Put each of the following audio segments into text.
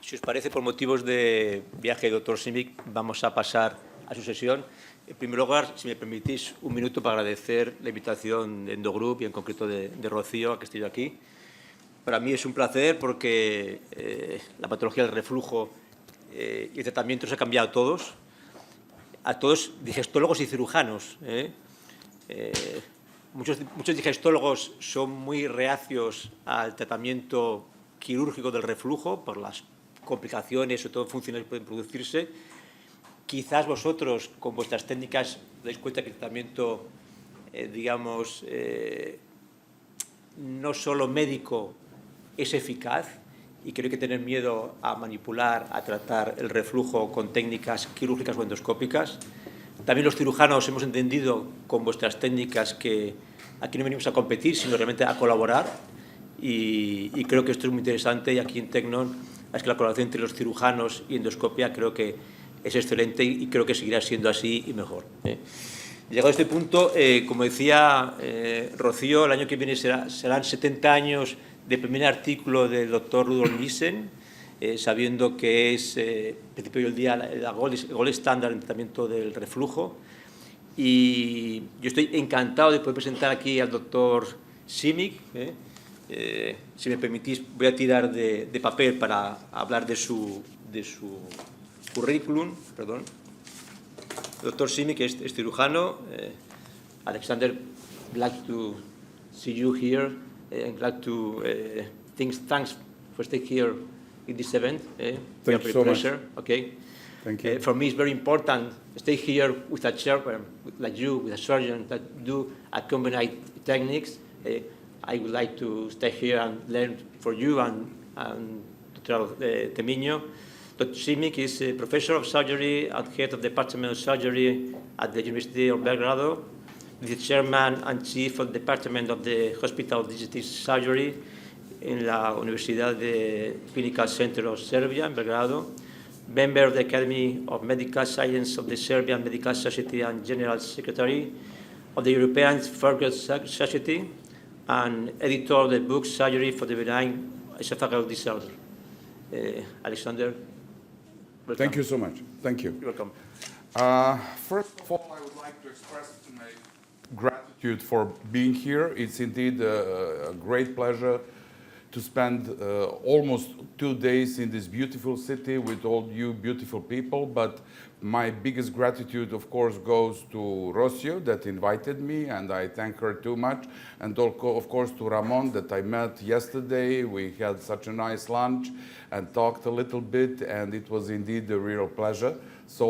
Si os parece, por motivos de viaje del doctor Simic, vamos a pasar a su sesión. En primer lugar, si me permitís un minuto para agradecer la invitación de Endogroup y en concreto de Rocío a que esté yo aquí. Para mí es un placer porque la patología del reflujo y el tratamiento se ha cambiado a todos digestólogos y cirujanos. Muchos digestólogos son muy reacios al tratamiento quirúrgico del reflujo por las complicaciones, sobre todo funciones que pueden producirse. Quizás vosotros, con vuestras técnicas, dais cuenta que el tratamiento, no solo médico, es eficaz y que no hay que tener miedo a manipular, a tratar el reflujo con técnicas quirúrgicas o endoscópicas. También los cirujanos hemos entendido con vuestras técnicas que aquí no venimos a competir, sino realmente a colaborar y creo que esto es muy interesante y aquí en Tecnon es que la colaboración entre los cirujanos y endoscopia creo que es excelente y creo que seguirá siendo así y mejor. Llegado a este punto, como decía Rocío, el año que viene serán 70 años del primer artículo del doctor Rudolf Nissen, sabiendo que es, al principio del día, el gold estándar en tratamiento del reflujo. Y yo estoy encantado de poder presentar aquí al doctor Simic. Si me permitís, voy a tirar de papel para hablar de su currículum. Perdón. El doctor Simic es cirujano. Aleksandar, glad to see you here. I'm glad to thanks for staying here in this event. Thank you so pleasure. much. Okay. Thank you. For me, it's very important to stay here with a chair like you, with a surgeon that do accompanied techniques. I would like to stay here and learn for you and Dr. Temiño. Dr. Simic is a professor of surgery and head of the Department of Surgery at the University of Belgrado. He is chairman and chief of the Department of the Hospital of Digestive Surgery in la Universidad de Clinical Center of Serbia in Belgrado. Member of the Academy of Medical Science of the Serbian Medical Society and General Secretary of the European Further Society, and editor of the book Surgery for the Benign Esophageal Disorder. Aleksandar, welcome. Thank you so much. Thank you. You're welcome. First of all, I would like to express my gratitude for being here. It's indeed a great pleasure to spend almost 2 days in this beautiful city with all you beautiful people. But my biggest gratitude, of course, goes to Rocio that invited me, and I thank her too much. And of course to Ramon that I met yesterday. We had such a nice lunch and talked a little bit, and it was indeed a real pleasure. So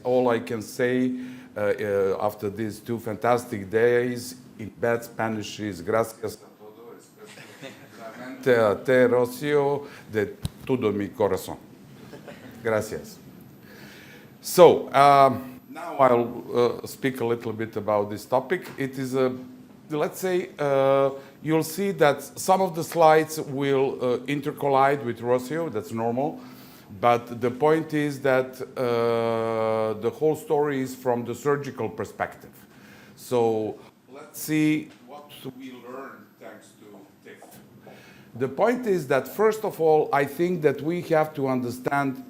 all I can say after these 2 fantastic days in bad Spanish is gracias a todo, especialmente a te, Rocio, de todo mi corazón. Gracias. So now I'll speak a little bit about this topic. It is let's say, you'll see that some of the slides will intercollide with Rocio. That's normal. But the point is that the whole story is from the surgical perspective. So let's see what we learn thanks to TIF. The point is that, first of all, I think that we have to understand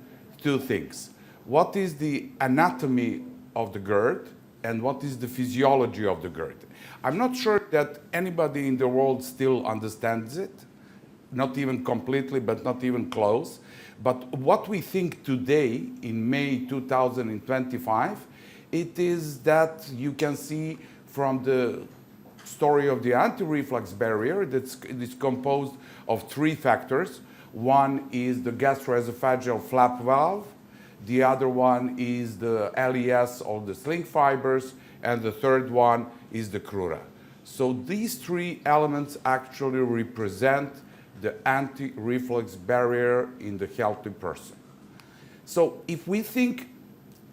2 things. What is the anatomy of the GERD and what is the physiology of the GERD? I'm not sure that anybody in the world still understands it, not even completely, but not even close. But what we think today, in May 2025, it is that you can see from the story of the anti-reflux barrier that it is composed of 3 factors. One is the gastroesophageal flap valve, the other one is the LES or the sling fibers, and the third one is the crura. So these 3 elements actually represent the anti-reflux barrier in the healthy person. So if we think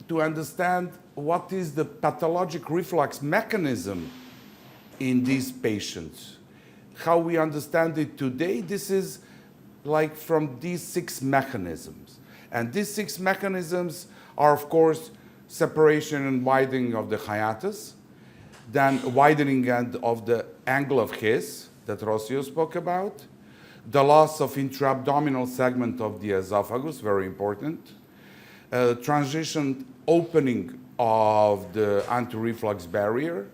to understand what is the pathologic reflux mechanism in these patients, how we understand it today, this is like from these 6 mechanisms. And these 6 mechanisms are, of course, separation and widening of the hiatus, then widening of the angle of His that Rocio spoke about, the loss of intra-abdominal segment of the esophagus, very important. Transition opening of the anti-reflux barrier,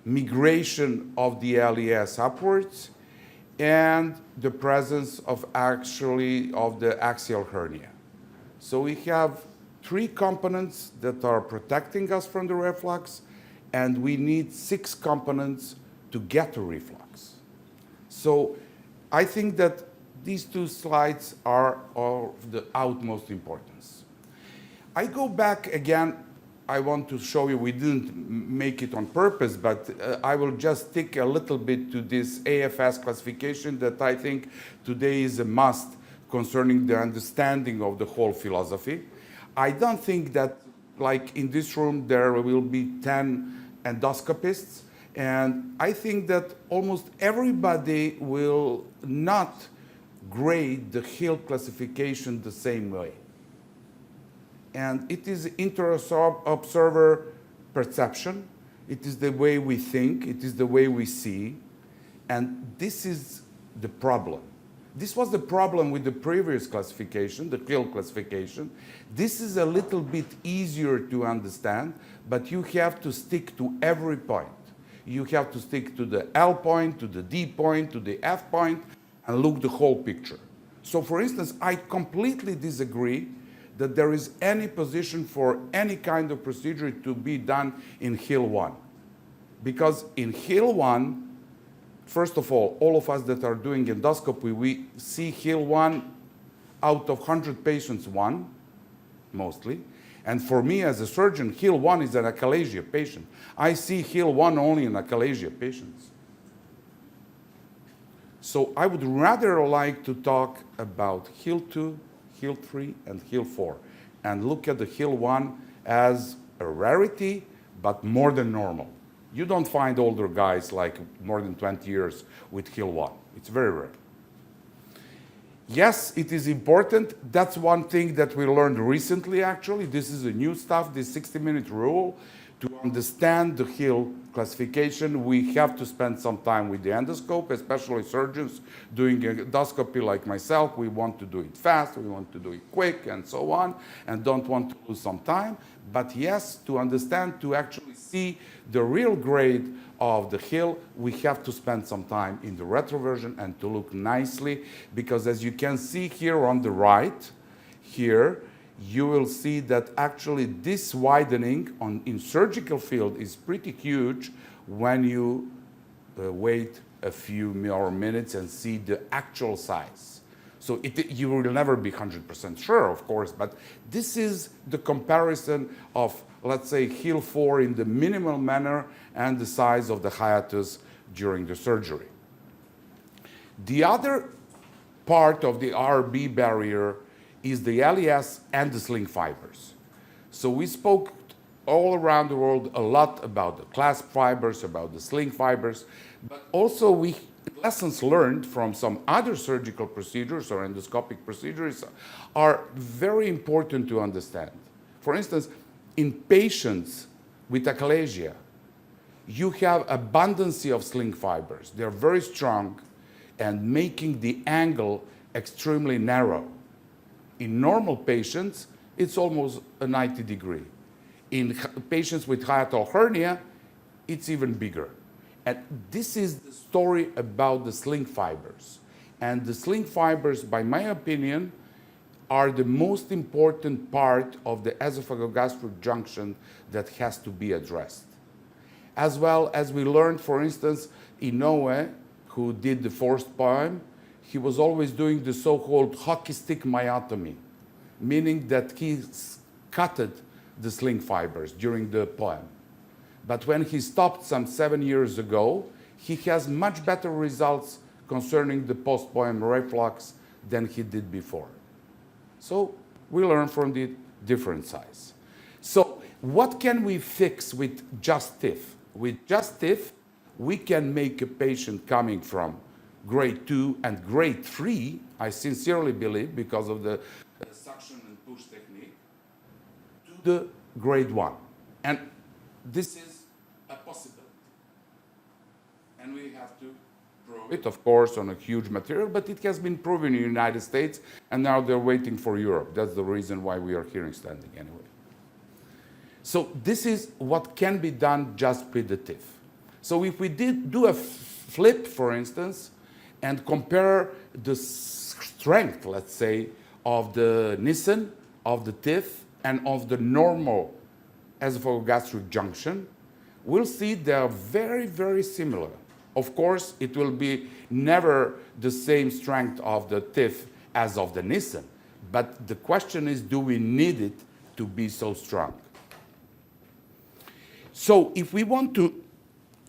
migration of the LES upwards, and the presence of the axial hernia. So we have three components that are protecting us from the reflux, and we need 6 components to get a reflux. So I think that these 2 slides are of the utmost importance. I go back again. I want to show you, we didn't make it on purpose, but I will just stick a little bit to this AFS classification that I think today is a must concerning the understanding of the whole philosophy. I don't think that, like in this room, there will be 10 endoscopists, and I think that almost everybody will not grade the Hill classification the same way. And it is inter-observer perception. It is the way we think. It is the way we see. And this is the problem. This was the problem with the previous classification, the Hill classification. This is a little bit easier to understand, but you have to stick to every point. You have to stick to the L point, to the D point, to the F point, and look the whole picture. So for instance, I completely disagree that there is any position for any kind of procedure to be done in Hill 1. Because in Hill 1, first of all of us that are doing endoscopy, we see Hill 1 out of 100 patients, 1, mostly. And for me as a surgeon, Hill 1 is an achalasia patient. I see Hill 1 only in achalasia patients. So I would rather like to talk about Hill 2, Hill 3, and Hill 4, and look at the Hill 1 as a rarity, but more than normal. You don't find older guys like more than 20 years with Hill 1. It's very rare. Yes, it is important. That's one thing that we learned recently, actually. This is a new stuff, this 60-minute rule. To understand the Hill classification, we have to spend some time with the endoscope, especially surgeons doing endoscopy like myself. We want to do it fast, we want to do it quick, and so on, and don't want to lose some time. But yes, to understand, to actually see the real grade of the Hill, we have to spend some time in the retroversion and to look nicely, because as you can see here on the right, here, you will see that actually this widening in surgical field is pretty huge when you wait a few more minutes and see the actual size. So you will never be 100% sure, of course, but this is the comparison of, let's say, Hill 4 in the minimal manner and the size of the hiatus during the surgery. The other part of the RB barrier is the LES and the sling fibers. So we spoke all around the world a lot about the clasp fibers, about the sling fibers, but also lessons learned from some other surgical procedures or endoscopic procedures are very important to understand. For instance, in patients with achalasia, you have abundance of sling fibers. They're very strong and making the angle extremely narrow. In normal patients, it's almost a 90 degree. In patients with hiatal hernia, it's even bigger. And this is the story about the sling fibers. And the sling fibers, by my opinion, are the most important part of the esophagogastric junction that has to be addressed. As well as we learned, for instance, Inoue, who did the forced poem, he was always doing the so-called hockey stick myotomy, meaning that he cutted the sling fibers during the poem. But when he stopped some 7 years ago, he has much better results concerning the post-poem reflux than he did before. So we learn from the different size. So what can we fix with just TIF? With just TIF, we can make a patient coming from grade 2 and grade 3, I sincerely believe, because of the suction and push technique, to the grade 1. And this is a possibility. And we have to prove it, of course, on a huge material, but it has been proven in the United States, and now they're waiting for Europe. That's the reason why we are here in standing anyway. So this is what can be done just with the TIF. So if we did do a flip, for instance, and compare the strength, let's say, of the Nissen, of the TIF, and of the normal esophagogastric junction, we'll see they are very, very similar. Of course, it will be never the same strength of the TIF as of the Nissen, but the question is, do we need it to be so strong? So if we want to,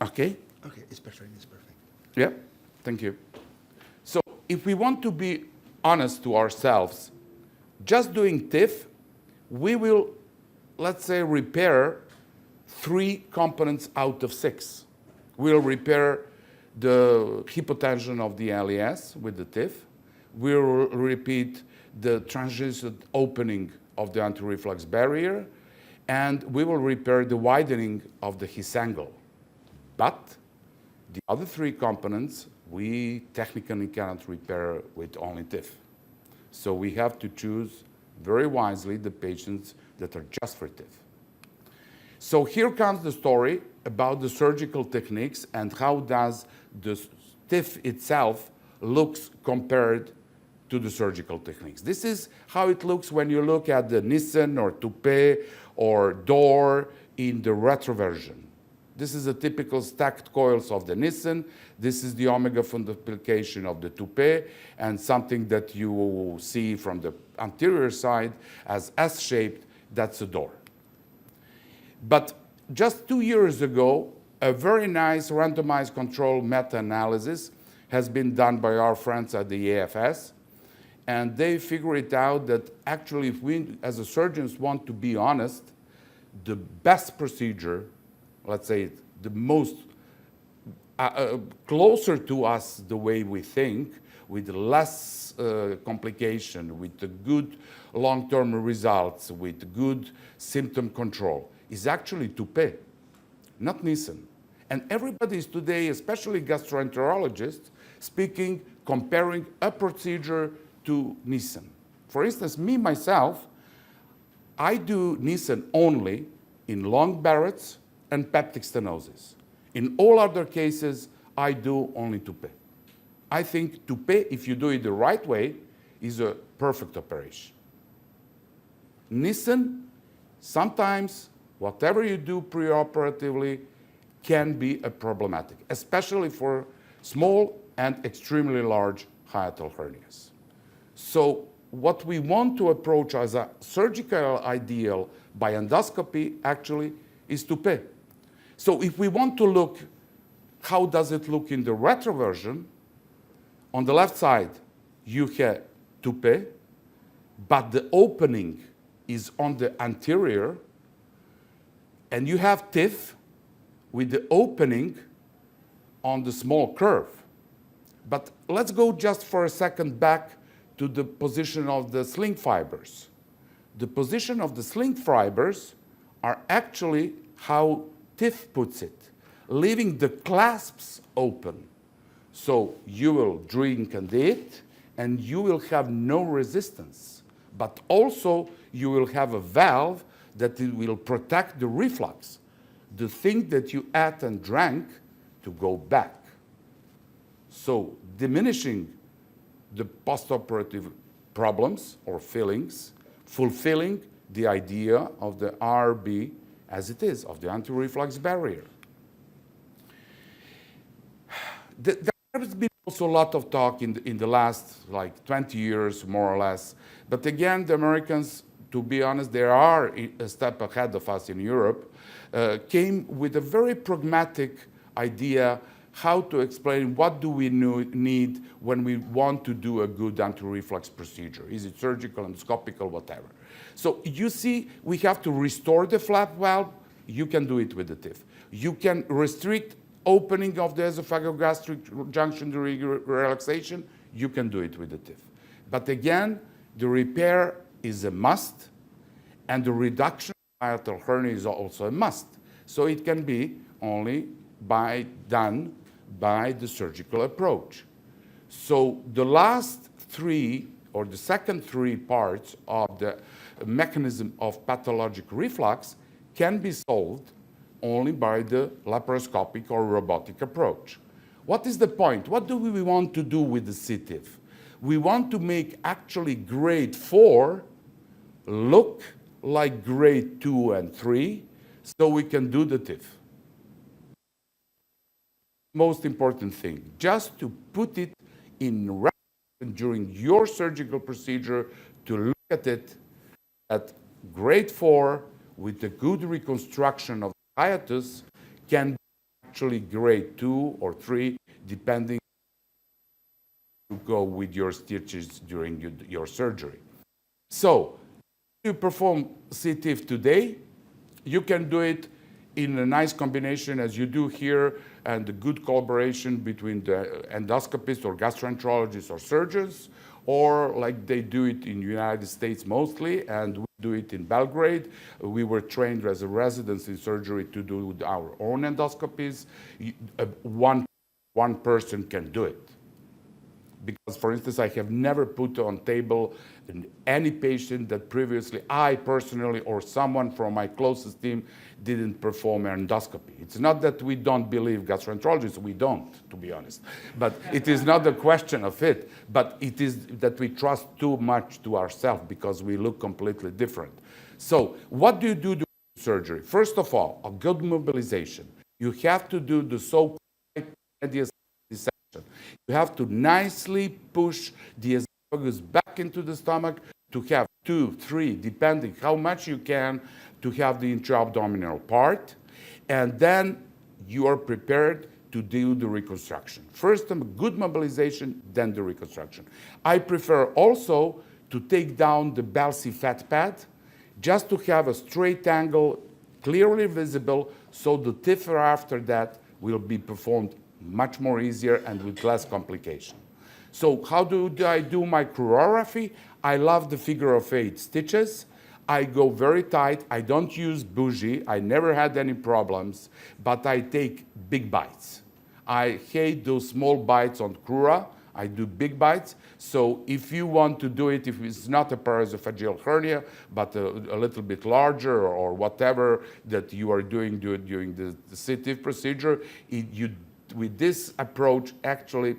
okay? Okay, it's perfect, it's perfect. Yeah, thank you. So if we want to be honest to ourselves, just doing TIF, we will, let's say, repair 3 components out of 6. We'll repair the hypotension of the LES with the TIF. We'll repeat the transition opening of the anti-reflux barrier, and we will repair the widening of the His angle. But the other 3 components, we technically cannot repair with only TIF. So we have to choose very wisely the patients that are just for TIF. So here comes the story about the surgical techniques and how does the TIF itself looks compared to the surgical techniques. This is how it looks when you look at the Nissen or Toupet or Dor in the retroversion. This is a typical stacked coils of the Nissen. This is the omega fundoplication of the Toupet, and something that you see from the anterior side as S-shaped, that's a Dor. But just 2 years ago, a very nice randomized control meta-analysis has been done by our friends at the AFS, and they figure it out that actually if we as a surgeons want to be honest, the best procedure, let's say the most closer to us the way we think, with less complication, with the good long-term results, with good symptom control, is actually Toupet, not Nissen. And everybody is today, especially gastroenterologists, speaking, comparing a procedure to Nissen. For instance, me, myself, I do Nissen only in long Barrett's and peptic stenosis. In all other cases, I do only Toupet. I think Toupet, if you do it the right way, is a perfect operation. Nissen, sometimes, whatever you do preoperatively can be a problematic, especially for small and extremely large hiatal hernias. So what we want to approach as a surgical ideal by endoscopy actually is Toupet. So if we want to look, how does it look in the retroversion? On the left side, you have Toupet, but the opening is on the anterior, and you have TIF with the opening on the small curve. But let's go just for a second back to the position of the sling fibers. The position of the sling fibers are actually how TIF puts it, leaving the clasps open. So you will drink and eat, and you will have no resistance. But also you will have a valve that it will protect the reflux, the thing that you ate and drank, to go back. So diminishing the postoperative problems or fillings, fulfilling the idea of the RB as it is, of the anti-reflux barrier. There has been also a lot of talk in the last 20 years, more or less. But again, the Americans, to be honest, they are a step ahead of us in Europe, came with a very pragmatic idea how to explain what do we need when we want to do a good anti-reflux procedure. Is it surgical, endoscopic, or whatever? So you see, we have to restore the flap valve. You can do it with the TIF. You can restrict opening of the esophagogastric junction during relaxation. You can do it with the TIF. But again, the repair is a must, and the reduction of hiatal hernia is also a must. So it can be only done by the surgical approach. So the last three, or the second three parts of the mechanism of pathologic reflux can be solved only by the laparoscopic or robotic approach. What is the point? What do we want to do with the cTIF? We want to make actually grade 4 look like grade 2 and 3 so we can do the TIF. Most important thing, just to put it in during your surgical procedure, to look at it at grade 4 with a good reconstruction of the hiatus can be actually grade 2 or 3, depending to go with your stitches during your surgery. So, if you perform cTIF today, you can do it in a nice combination as you do here, and the good collaboration between the endoscopists or gastroenterologists or surgeons, or like they do it in the United States mostly, and we do it in Belgrade. We were trained as a residents in surgery to do our own endoscopies. One person can do it. Because, for instance, I have never put on table any patient that previously I personally or someone from my closest team didn't perform an endoscopy. It's not that we don't believe gastroenterologists, we don't, to be honest. But it is not a question of it, but it is that we trust too much to ourselves because we look completely different. So what do you do during surgery? First of all, a good mobilization. You have to do the so-called dissection. You have to nicely push the esophagus back into the stomach to have 2, 3, depending how much you can, to have the intra-abdominal part. And then you are prepared to do the reconstruction. First, a good mobilization, then the reconstruction. I prefer also to take down the Balsi fat pad, just to have a straight angle, clearly visible, so the TIF after that will be performed much more easier and with less complication. So how do I do my choreography? I love the figure of 8 stitches. I go very tight. I don't use bougie. I never had any problems, but I take big bites. I hate those small bites on crura. I do big bites. So if you want to do it, if it's not a paraesophageal hernia, but a little bit larger or whatever that you are doing during the cTIF procedure, with this approach, actually,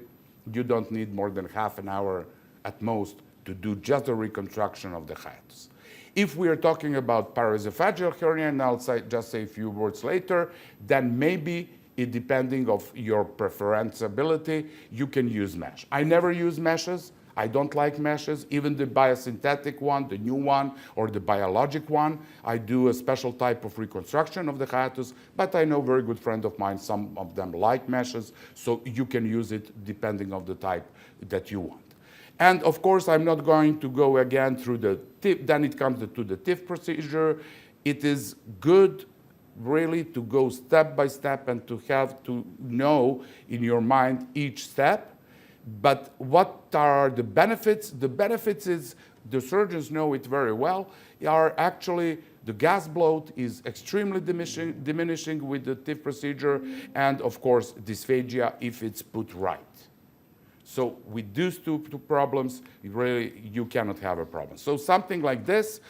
you don't need more than half an hour at most to do just a reconstruction of the hiatus. If we are talking about paraesophageal hernia, and I'll just say a few words later, then maybe, depending of your preferenceability, you can use mesh. I never use meshes. I don't like meshes, even the biosynthetic one, the new one, or the biologic one. I do a special type of reconstruction of the hiatus, but I know a very good friend of mine, some of them like meshes, so you can use it depending on the type that you want. And of course, I'm not going to go again through the TIF, then it comes to the TIF procedure. It is good really to go step by step and to have to know in your mind each step. But what are the benefits? The benefits is, the surgeons know it very well, are actually the gas bloat is extremely diminishing with the TIF procedure, and of course dysphagia if it's put right. So with these two problems, really you cannot have a problem. So something like this,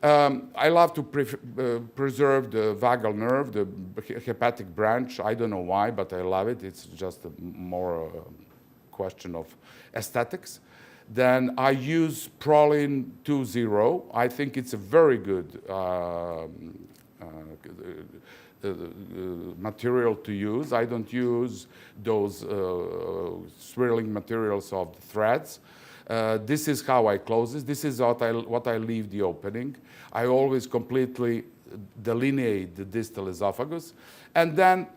I love to preserve the vagal nerve, the hepatic branch. I don't know why, but I love it. It's just a more question of aesthetics. Then I use Prolin 2.0. I think it's a very good material to use. I don't use those swirling materials of the threads. This is how I close this. This is what I leave the opening. I always completely delineate the distal esophagus. And then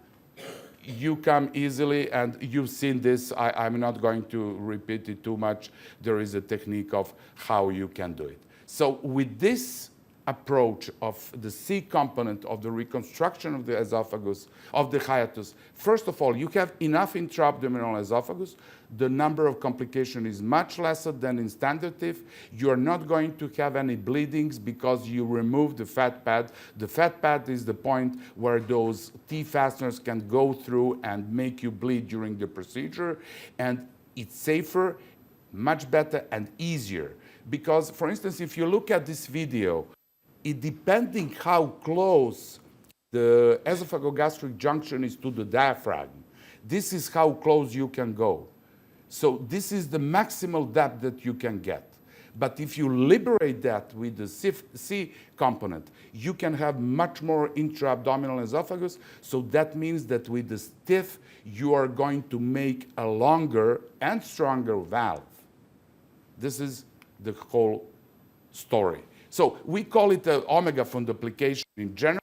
you come easily, and you've seen this. I'm not going to repeat it too much. There is a technique of how you can do it. So with this approach of the C component of the reconstruction of the esophagus, of the hiatus, first of all, you have enough intra-abdominal esophagus. The number of complications is much lesser than in standard TIF. You're not going to have any bleedings because you remove the fat pad. The fat pad is the point where those T fasteners can go through and make you bleed during the procedure. And it's safer, much better, and easier. Because, for instance, if you look at this video, it depending how close the esophagogastric junction is to the diaphragm, this is how close you can go. So this is the maximal depth that you can get. But if you liberate that with the C component, you can have much more intra-abdominal esophagus. So that means that with the TIF, you are going to make a longer and stronger valve. This is the whole story. So we call it the omega fundoplication in general.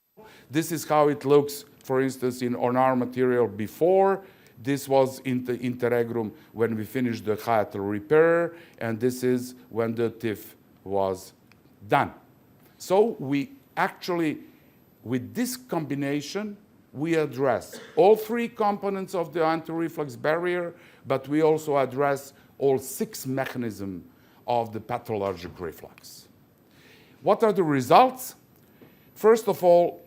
This is how it looks, for instance, on our material before. This was in the interregrum when we finished the hiatal repair, and this is when the TIF was done. So we actually, with this combination, we address all three components of the anti-reflux barrier, but we also address all 6 mechanisms of the pathologic reflux. What are the results? First of all,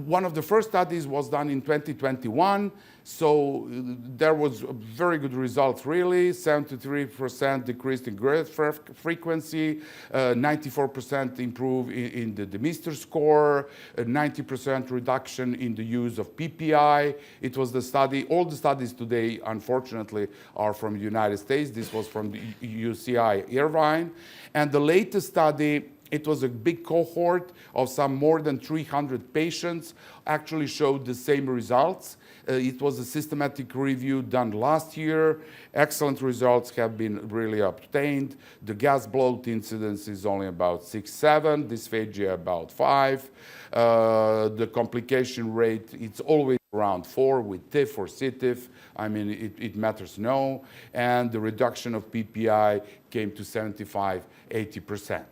one of the first studies was done in 2021, so there was very good results really. 73% decreased in growth frequency, 94% improve in the Demister score, 90% reduction in the use of PPI. It was the study, all the studies today, unfortunately, are from the United States. This was from the UCI Irvine. And the latest study, it was a big cohort of some more than 300 patients, actually showed the same results. It was a systematic review done last year. Excellent results have been really obtained. The gas bloat incidence is only about 6-7, dysphagia about 5. The complication rate, it's always around 4 with TIF or cTIF. I mean, it matters no. And the reduction of PPI came to 75-80%.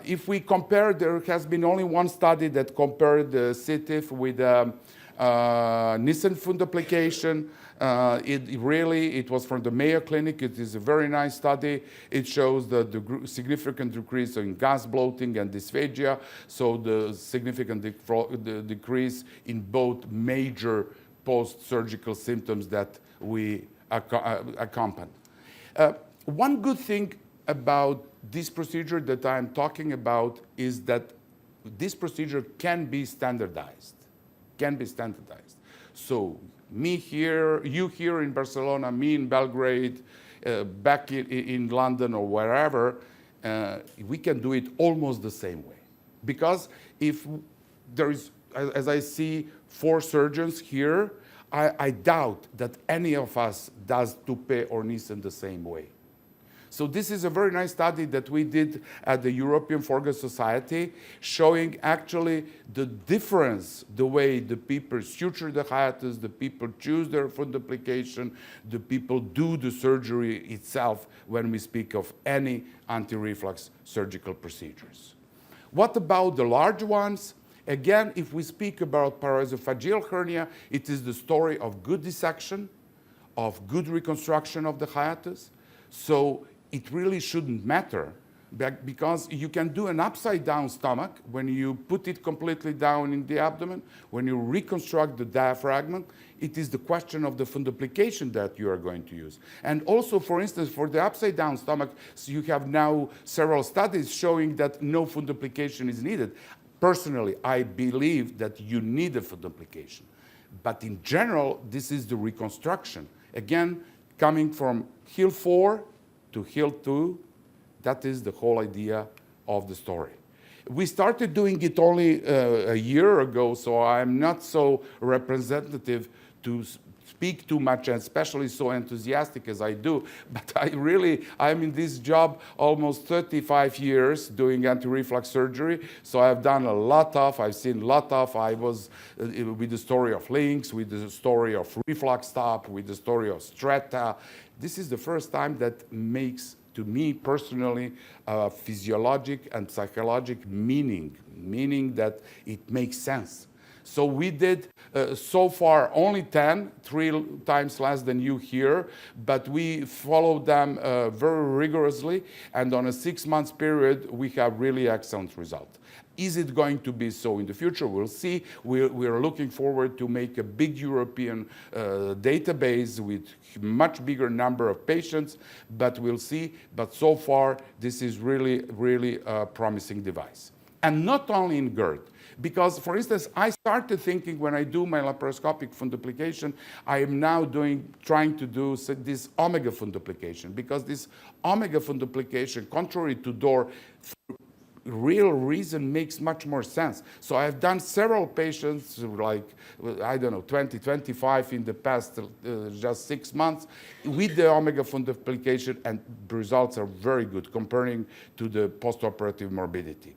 If we compare, there has been only one study that compared the cTIF with Nissen fundoplication. It was from the Mayo Clinic. It is a very nice study. It shows the significant decrease in gas bloating and dysphagia, so the significant decrease in both major post-surgical symptoms that we accompany. One good thing about this procedure that I'm talking about is that this procedure can be standardized. So me here, you here in Barcelona, me in Belgrade, back in London or wherever, we can do it almost the same way. Because if there is, as I see 4 surgeons here, I doubt that any of us does Toupet or Nissen the same way. So this is a very nice study that we did at the European Foregut Society, showing actually the difference, the way the people suture the hiatus, the people choose their fundoplication, the people do the surgery itself when we speak of any anti-reflux surgical procedures. What about the large ones? Again, if we speak about paraesophageal hernia, it is the story of good dissection, of good reconstruction of the hiatus. So it really shouldn't matter, because you can do an upside-down stomach when you put it completely down in the abdomen, when you reconstruct the diaphragm. It is the question of the fundoplication that you are going to use. And also, for instance, for the upside-down stomach, so you have now several studies showing that no fundoplication is needed. Personally, I believe that you need a fundoplication. But in general, this is the reconstruction. Again, coming from heel 4 to heel 2, that is the whole idea of the story. We started doing it only a year ago, so I'm not so representative to speak too much, and especially so enthusiastic as I do. But I'm in this job almost 35 years doing anti-reflux surgery. So I've seen a lot of, I was with the story of Lynx, with the story of Reflux Stop, with the story of Stretta. This is the first time that makes to me personally, physiologic and psychologic meaning that it makes sense. So we did so far only 10, 3 times less than you here, but we followed them very rigorously, and on a 6-month period, we have really excellent results. Is it going to be so in the future? We'll see. We're looking forward to make a big European database with much bigger number of patients, but we'll see. But so far, this is really, really a promising device. And not only in GERD, because, for instance, I started thinking when I do my laparoscopic fundoplication, I am now trying to do this omega fundoplication, because this omega fundoplication, contrary to DOR, real reason makes much more sense. So I've done several patients, like, I don't know, 20, 25 in the past just 6 months with the omega fundoplication, and the results are very good comparing to the postoperative morbidity.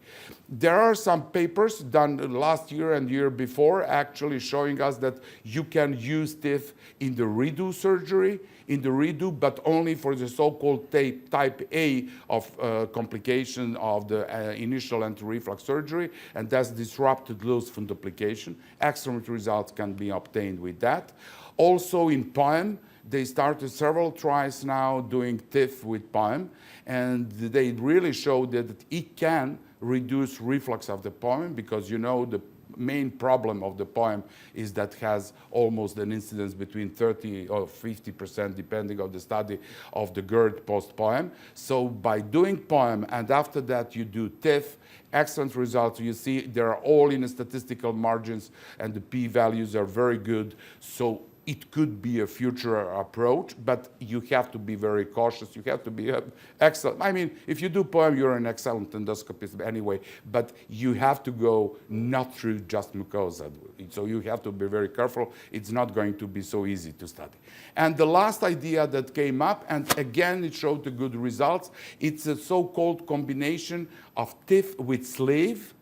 There are some papers done last year and year before actually showing us that you can use TIF in the redo surgery, but only for the so-called type A of complication of the initial anti-reflux surgery, and that's disrupted loose fundoplication. Excellent results can be obtained with that. Also in POEM, they started several trials now doing TIF with POEM, and they really showed that it can reduce reflux of the POEM, because you know the main problem of the POEM is that has almost an incidence between 30 or 50%, depending on the study, of the GERD post-POEM. So by doing POEM and after that you do TIF, excellent results. You see they're all in the statistical margins and the p-values are very good. So it could be a future approach, but you have to be very cautious. You have to be excellent. I mean, if you do POEM, you're an excellent endoscopist anyway, but you have to go not through just mucosa. So you have to be very careful. It's not going to be so easy to study. And the last idea that came up, and again, it showed the good results, it's a so-called combination of TIF with sleeve.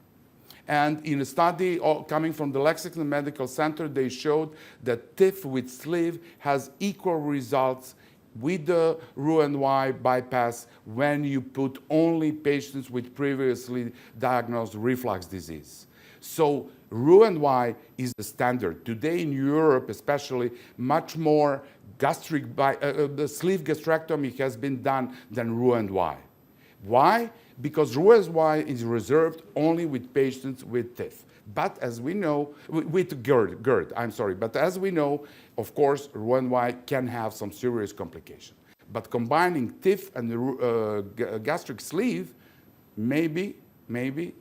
And in a study coming from the Lexington Medical Center, they showed that TIF with sleeve has equal results with the Roux-en-Y bypass when you put only patients with previously diagnosed reflux disease. So Roux-en-Y is the standard. Today in Europe especially, much more the sleeve gastrectomy has been done than Roux-en-Y. Why? Because Roux-en-Y is reserved only with patients with TIF. But as we know, with GERD, I'm sorry. But as we know, of course, Roux-en-Y can have some serious complications. But combining TIF and the gastric sleeve, maybe,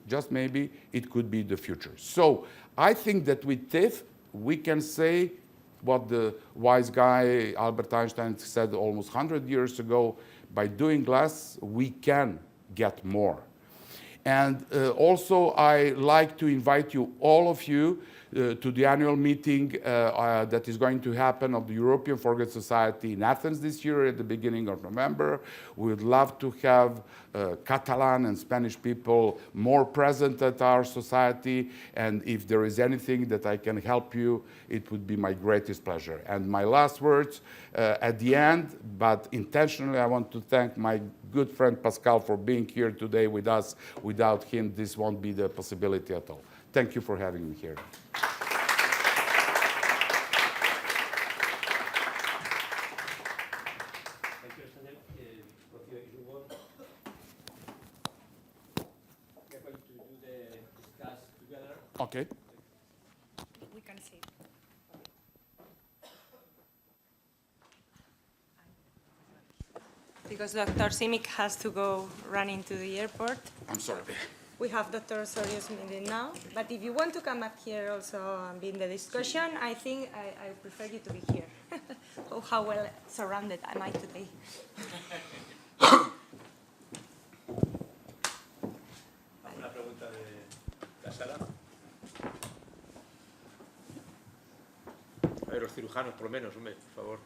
just maybe, it could be the future. So I think that with TIF, we can say what the wise guy Albert Einstein said almost 100 years ago, by doing less, we can get more. And also, I like to invite you, all of you, to the annual meeting that is going to happen of the European Foregut Society in Athens this year at the beginning of November. We would love to have Catalan and Spanish people more present at our society. And if there is anything that I can help you, it would be my greatest pleasure. And my last words at the end, but intentionally, I want to thank my good friend Pascal for being here today with us. Without him, this won't be the possibility at all. Thank you for having me here. Thank you, Aleksandar. Rocío, if you want, we are going to do the discuss together. Okay. We can see. Because Dr. Simic has to go running to the airport. I'm sorry. We have Dr. Sorio's meeting now, but if you want to come up here also and be in the discussion, I think I prefer you to be here. Oh, how well surrounded am I today. ¿Alguna pregunta de la sala? A ver, los cirujanos, por lo menos, hombre, por favor.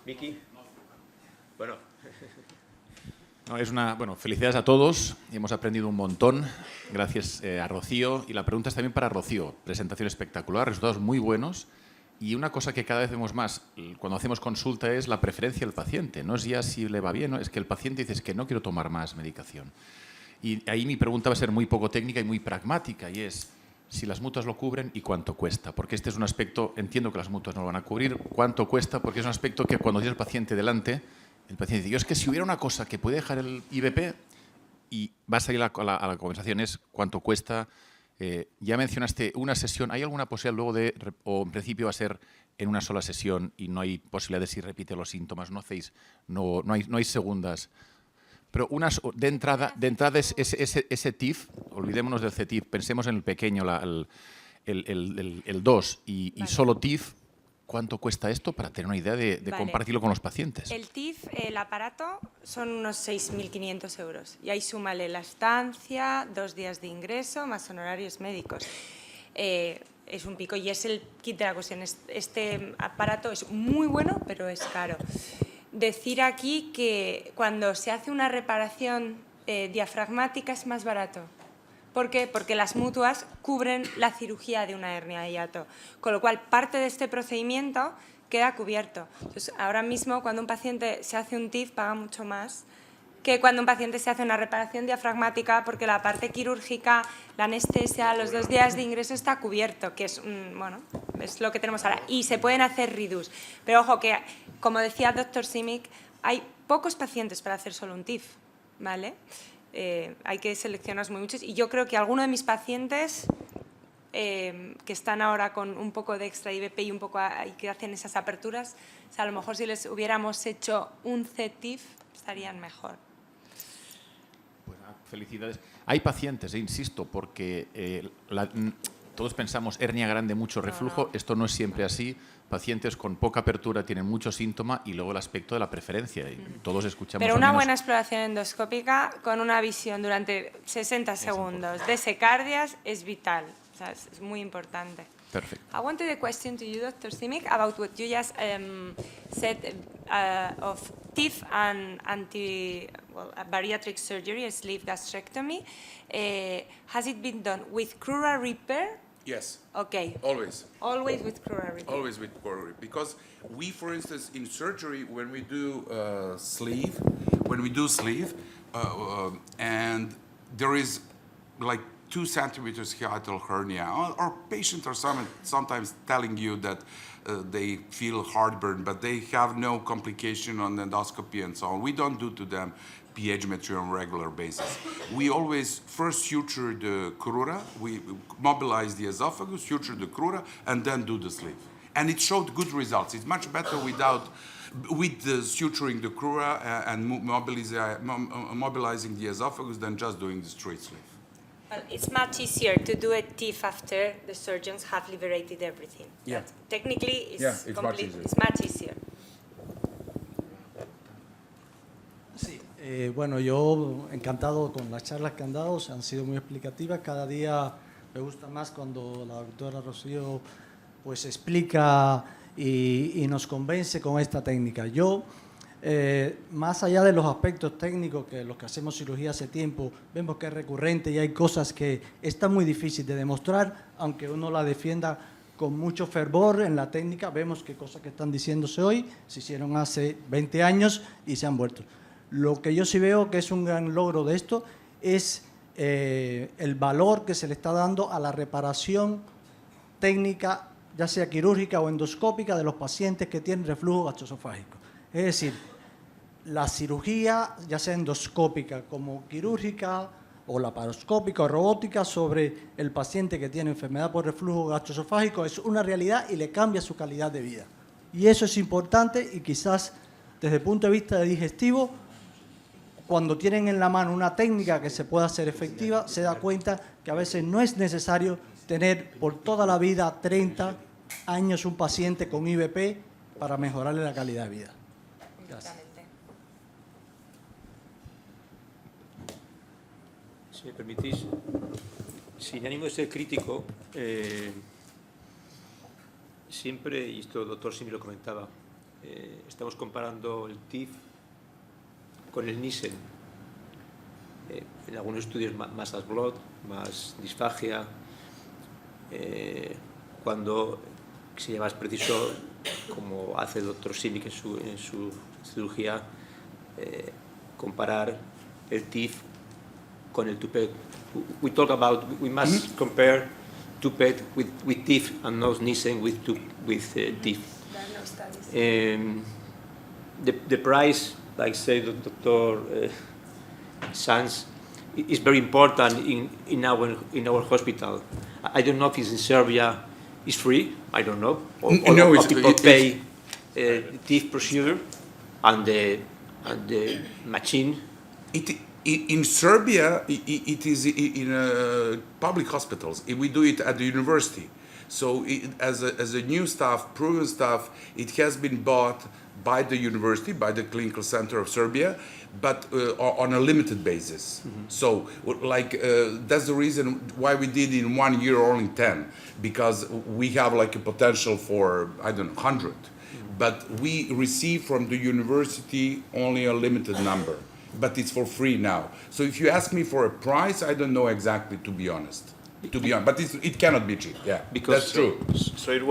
Miki. Bueno. No, bueno, felicidades a todos. Hemos aprendido un montón. Gracias a Rocío. Y la pregunta es también para Rocío. Presentación espectacular, resultados muy buenos. Y una cosa que cada vez vemos más cuando hacemos consulta es la preferencia del paciente. No es ya si le va bien, ¿no? Es que el paciente dice que no quiero tomar más medicación. Y ahí mi pregunta va a ser muy poco técnica y muy pragmática, y es si las mutuas lo cubren y cuánto cuesta. Porque este es un aspecto, entiendo que las mutuas no lo van a cubrir, cuánto cuesta, porque es un aspecto que cuando tienes al paciente delante, el paciente dice, yo es que si hubiera una cosa que puede dejar el IVP, y va a salir a la conversación es cuánto cuesta. Ya mencionaste una sesión. ¿Hay alguna posibilidad luego de, o en principio va a ser en una sola sesión y no hay posibilidad de si repite los síntomas? No hay segundas. Pero de entrada es ese TIF, olvidémonos del cTIF, pensemos en el pequeño, el 2 y Vale. solo TIF. ¿Cuánto cuesta esto para tener una idea de Vale. compartirlo con los pacientes? El TIF, el aparato, son unos 6.500 euros. Y ahí súmale la estancia, 2 días de ingreso, más honorarios médicos. Es un pico y es el kit de la cuestión. Este aparato es muy bueno, pero es caro. Decir aquí que cuando se hace una reparación diafragmática es más barato. ¿Por qué? Porque las mutuas cubren la cirugía de una hernia de hiato, con lo cual parte de este procedimiento queda cubierto. Entonces, ahora mismo cuando un paciente se hace un TIF paga mucho más que cuando un paciente se hace una reparación diafragmática, porque la parte quirúrgica, la anestesia, los 2 días de ingreso está cubierto, que es, bueno, es lo que tenemos ahora. Y se pueden hacer redos. Pero ojo que, como decía el doctor Simic, hay pocos pacientes para hacer solo un TIF, ¿vale? Hay que seleccionar muy muchos y yo creo que algunos de mis pacientes que están ahora con un poco de extra IVP y un poco y que hacen esas aperturas, o sea, a lo mejor si les hubiéramos hecho un cTIF estarían mejor. Pues, felicidades. Hay pacientes, insisto, porque todos pensamos hernia grande, mucho reflujo. No. Esto no es siempre así. Pacientes con poca apertura tienen mucho síntoma y luego el aspecto de la preferencia. Y todos escuchamos. Pero al una menos buena exploración endoscópica con una visión durante 60 segundos de secardias es vital. O sea, es muy importante. Perfecto. I wanted a question to you, Dr. Simic, about what you just said of TIF and bariatric surgery, sleeve gastrectomy. Has it been done with crural repair? Yes. Okay. Always. Always with crural repair. Always with coronary, because we, for instance, in surgery, when we do sleeve, and there is like 2 centimeters hiatal hernia, or patients are sometimes telling you that they feel heartburn, but they have no complication on endoscopy and so on. We don't do to them pH-metry on a regular basis. We always first suture the crura, we mobilize the esophagus, suture the crura, and then do the sleeve. And it showed good results. It's much better with the suturing the crura and mobilizing the esophagus than just doing the straight sleeve. Well, it's much easier to do a TIF after the surgeons have liberated everything. Yeah. That technically, it's much easier. It's much easier. Sí, bueno, yo encantado con las charlas que han dado, han sido muy explicativas. Cada día me gusta más cuando la doctora Rocío pues explica y nos convence con esta técnica. Yo, más allá de los aspectos técnicos, que los que hacemos cirugía hace tiempo, vemos que es recurrente y hay cosas que están muy difíciles de demostrar, aunque uno la defienda con mucho fervor en la técnica. Vemos que cosas que están diciéndose hoy se hicieron hace 20 años y se han vuelto. Lo que yo sí veo que es un gran logro de esto es el valor que se le está dando a la reparación técnica, ya sea quirúrgica o endoscópica, de los pacientes que tienen reflujo gastroesofágico. Es decir, la cirugía, ya sea endoscópica como quirúrgica o laparoscópica o robótica, sobre el paciente que tiene enfermedad por reflujo gastroesofágico es una realidad y le cambia su calidad de vida. Y eso es importante, y quizás desde el punto de vista de digestivo, cuando tienen en la mano una técnica que se pueda hacer efectiva, se da cuenta que a veces no es necesario tener por toda la vida, 30 años, un paciente con IVP para mejorarle la calidad de vida. Gracias. Si me permitís, sin ánimo de ser crítico, siempre, y esto el doctor Simic lo comentaba, estamos comparando el TIF con el Nissen. En algunos estudios más as blood, más disfagia. Cuando que sería más preciso, como hace el doctor Simic en su cirugía, comparar el TIF con el tupet. We talk about, we must compare tupet with TIF and not Nissen with TIF. The price, like said Dr. Sanz, is very important in our hospital. I don't know if it's in Serbia, it's free, I don't know. Or people pay TIF procedure and the machine. In Serbia, it is in public hospitals. We do it at the university. So as a new staff, proven staff, it has been bought by the university, by the clinical center of Serbia, but on a limited basis. Mm-hmm. So that's the reason why we did in 1 year only 10, because we have like a potential for, I don't know, 100. Mm-hmm. But we receive from the university only a limited number. But it's for free now. So if you ask me for a price, I don't know exactly, to be honest. But it cannot be cheap. Yeah, because that's true. So it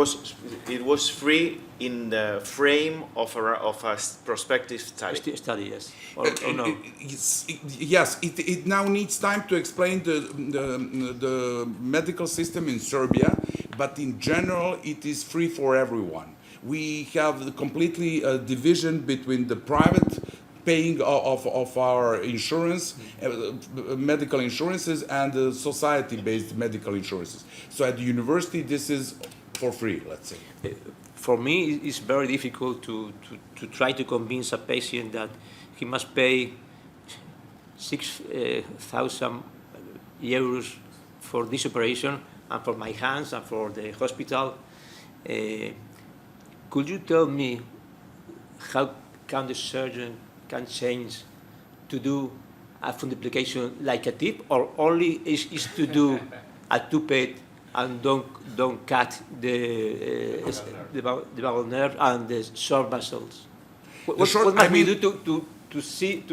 was free in the frame of a prospective study. Yes. Or no? Yes. It now needs time to explain the medical system in Serbia, but in general, it is free for everyone. We have completely a division between the private paying of our insurance, medical insurances, and society-based medical insurances. So at the university, this is for free, let's say. For me, it's very difficult to try to convince a patient that he must pay 6,000 euros for this operation and for my hands and for the hospital. Could you tell me how can the surgeon can change to do a fundoplication like a tip, or only is to do a tupet and don't cut the vagal nerve and the short vessels? What must we do to see?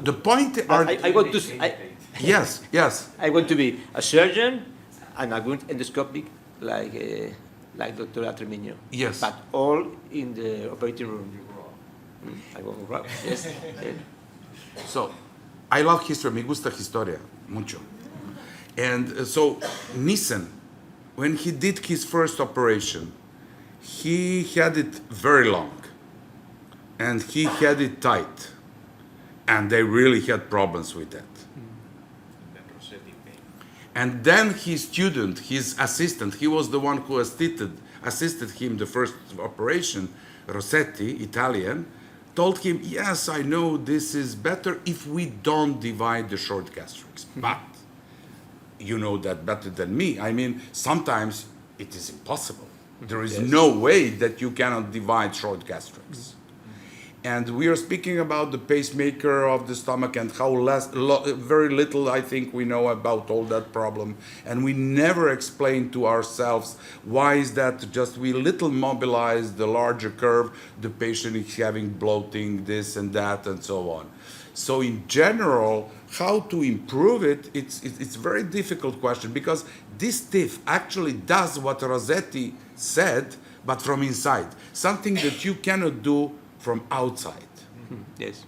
The point are. I want to. Yes. I want to be a surgeon and a good endoscopic like Dr. Atremino. Yes. But all in the operating room. I go wrong. Yes. So, I love history. Me gusta historia mucho. And so Nissen, when he did his first operation, he had it very long, and he had it tight, and they really had problems with that. And then his student, his assistant, he was the one who assisted him the first operation, Rossetti, Italian, told him, yes, I know this is better if we don't divide the short gastrics. But you know that better than me. I mean, sometimes it is impossible. There is no way that you cannot divide short gastrics. And we are speaking about the pacemaker of the stomach and how very little I think we know about all that problem. And we never explain to ourselves why is that just we little mobilize the larger curve, the patient is having bloating, this and that, and so on. So in general, how to improve it, it's a very difficult question, because this TIF actually does what Rossetti said, but from inside. Something that you cannot do from outside. Mm-hmm. Yes.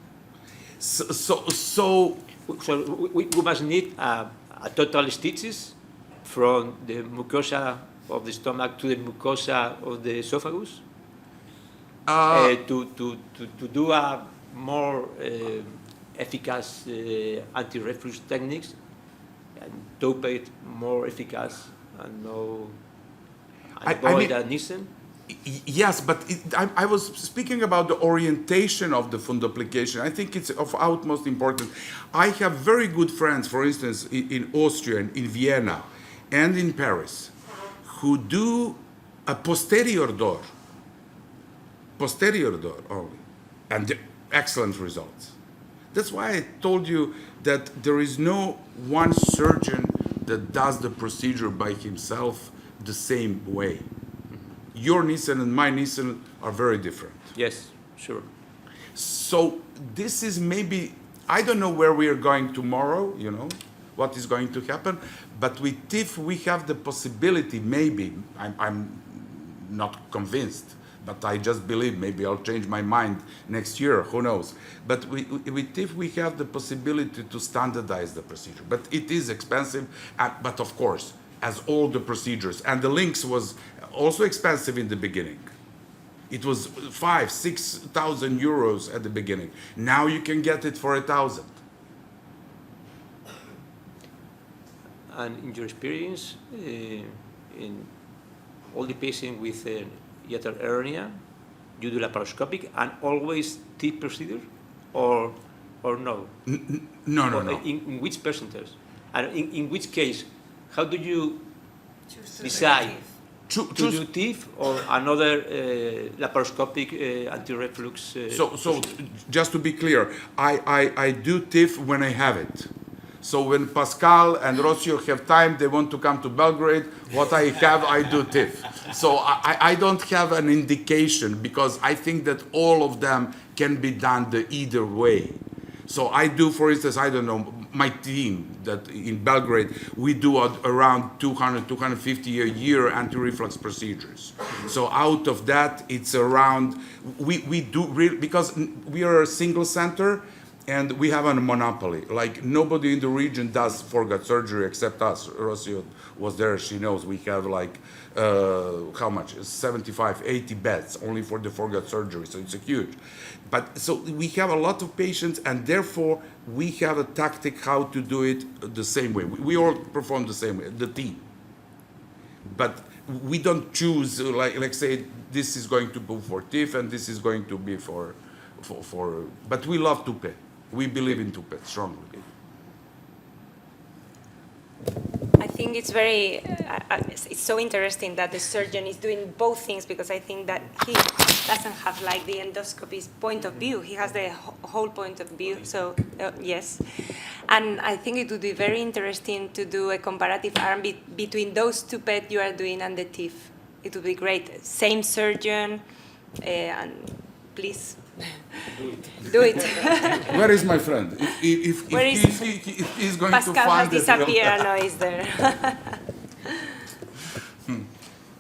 So we must need a total stitches from the mucosa of the stomach to the mucosa of the esophagus to do a more efficacious anti-reflux techniques and dope it more efficacious and avoid Nissen. Yes, but I was speaking about the orientation of the fundoplication. I think it's of utmost importance. I have very good friends, for instance, in Austria, in Vienna, and in Paris, who do a posterior door only, and excellent results. That's why I told you that there is no one surgeon that does the procedure by himself the same way. Your Nissen and my Nissen are very different. Yes, sure. So this is maybe, I don't know where we are going tomorrow, what is going to happen. But with TIF, we have the possibility, maybe, I'm not convinced, but I just believe maybe I'll change my mind next year, who knows. But with TIF, we have the possibility to standardize the procedure. But it is expensive, but of course, as all the procedures, and the LINX was also expensive in the beginning. It was 5,000–6,000 euros at the beginning. Now you can get it for 1,000. And in your experience, in all the patients with hiatal hernia, you do laparoscopic and always TIF procedure, or no? No. In which percentage? And in which case, how do you decide to do TIF or another laparoscopic anti-reflux? So just to be clear, I do TIF when I have it. So when Pascal and Rocio have time, they want to come to Belgrade, what I have, I do TIF. So I don't have an indication, because I think that all of them can be done either way. So I do, for instance, I don't know, my team that in Belgrade, we do around 200, 250 a year anti-reflux procedures. So out of that, it's around, we do, because we are a single center, and we have a monopoly. Like, nobody in the region does foregut surgery except us. Rocio was there, she knows. We have like, how much? 75, 80 beds only for the foregut surgery, so it's a huge. But so we have a lot of patients, and therefore we have a tactic how to do it the same way. We all perform the same way, the team. But we don't choose, like say, this is going to be for TIF and this is going to be for but we love Tupe. We believe in Tupe strongly. I think it's very, it's so interesting that the surgeon is doing both things, because I think that he doesn't have like the endoscopy's point of view. He has the whole point of view, so yes. And I think it would be very interesting to do a comparative arm between those two PET you are doing and the TIF. It would be great. Same surgeon, and please. Do it. Where is my friend? If he's going Pascal to find has disappeared, no, he's there.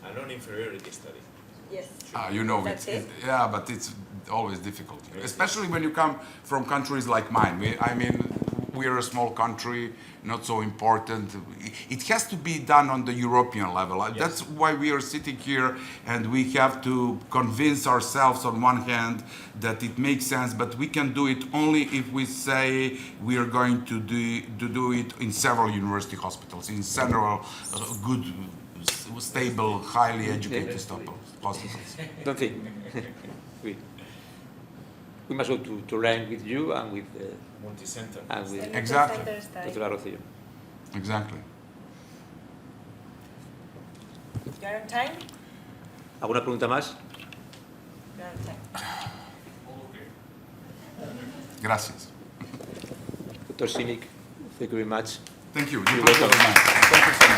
A non-inferiority study. Yes. You know, That's it? Yeah, but it's always difficult, especially when you come from countries like mine. We are a small country, not so important. It has to be done on the European level. Yes. That's why we are sitting here, and we have to convince ourselves on one hand that it makes sense, but we can do it only if we say we are going to do it in several university hospitals, in several good, stable, highly educated hospitals. Don't think. We must go to learn with you and with Multi-center. and with Exactly. Dr. Arrocio. Exactly. You're on time? ¿Alguna pregunta más? You're on time. Gracias. Dr. Simic, thank you very much. Thank you. You're welcome. Thank you so much.